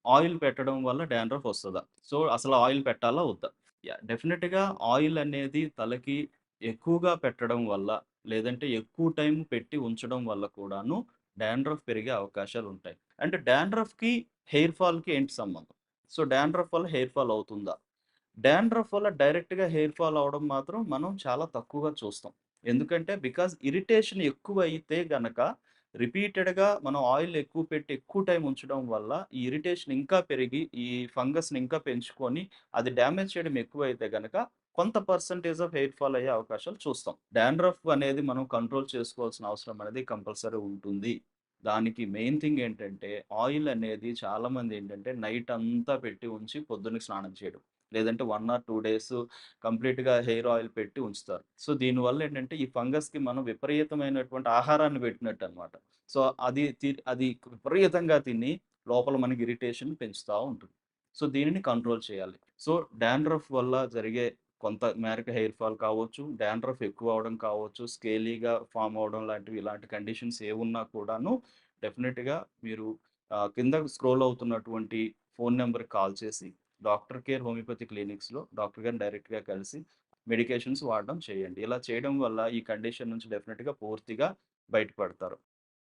Oil పెట్టడం వల్ల dandruff వస్తదా? సో, అసలు ఆయిల్ పెట్టాలా? వద్దా? యాహ్! డెఫినిట్‌గా ఆయిల్ అనేది తలకి ఎక్కువగా పెట్టడం వల్ల, లేదంటే ఎక్కువ టైం పెట్టి ఉంచడం వల్ల కూడాను డాండ్రఫ్ పెరిగే అవకాశాలుంటాయి. అంటే డాండ్రఫ్‌కి, హెయిర్ ఫాల్‌కి ఏంటి సంబంధం? సో, డాండ్రఫ్ వల్ల హెయిర్ ఫాల్ అవుతుందా? డాండ్రఫ్ వల్ల డైరెక్ట్‌గా హెయిర్ ఫాల్ అవ్వడం మాత్రం మనం చాలా తక్కువగా చూస్తాం. ఎందుకంటే బికాజ్ ఇరిటేషన్ ఎక్కువైతే గనక రిపీటెడ్‌గా మనం ఆయిల్ ఎక్కువ పెట్టి ఎక్కువ టైమ్ ఉంచడం వల్ల ఈ ఇరిటేషన్ ఇంకా పెరిగి ఈ ఫంగస్‌ని ఇంకా పెంచుకొని అది డ్యామేజ్ చేయడం ఎక్కువైతే గనక కొంత పర్సెంటేజ్ ఆఫ్ హెయిర్ ఫాల్ అయ్యే అవకాశాలు చూస్తాం. డాండ్రఫ్ అనేది మనం కంట్రోల్ చేసుకోవాల్సిన అవసరం అనేది కంపల్సరీ ఉంటుంది. దానికి మెయిన్ థింగ్ ఏంటంటే ఆయిల్ అనేది చాలామంది ఏంటంటే నైట్ అంతా పెట్టి ఉంచి పొద్దున్నకి స్నానం చేయడం. లేదంటే 1 ఆర్ 2 డేస్ కంప్లీట్‌గా హెయిర్ ఆయిల్ పెట్టి ఉంచుతారు. సో, దీనివల్ల ఏంటంటే ఈ ఫంగస్‌కి మనం విపరీతమైనటువంటి ఆహారాన్ని పెట్టినట్టనమాట. సో, అది విపరీతంగా తిని లోపల మనకి ఇరిటేషన్ పెంచుతా ఉంటుంది. సో, దీనిని కంట్రోల్ చేయాలి. సో, డాండ్రఫ్ వల్ల జరిగే కొంత మేరకు హెయిర్ ఫాల్ కావచ్చు, డాండ్రఫ్ ఎక్కువ అవ్వడం కావచ్చు, స్కేలీగా ఫార్మ్ అవ్వడం లాంటివి ఇలాంటి కండిషన్స్ ఏవున్నా కూడాను డెఫినిట్‌గా మీరు కింద స్క్రోల్ అవుతున్నటువంటి ఫోను నంబర్‌కి కాల్ చేసి డాక్టర్ కేర్ హోమియోపతి క్లినిక్స్‌లో డాక్టర్ గారిని డైరెక్ట్‌గా కలిసి మెడికేషన్స్ వాడడం చేయండి. ఇలా చేయడం వల్ల ఈ కండిషన్ నుంచి డెఫినిట్‌గా పూర్తిగా బయటపడతారు.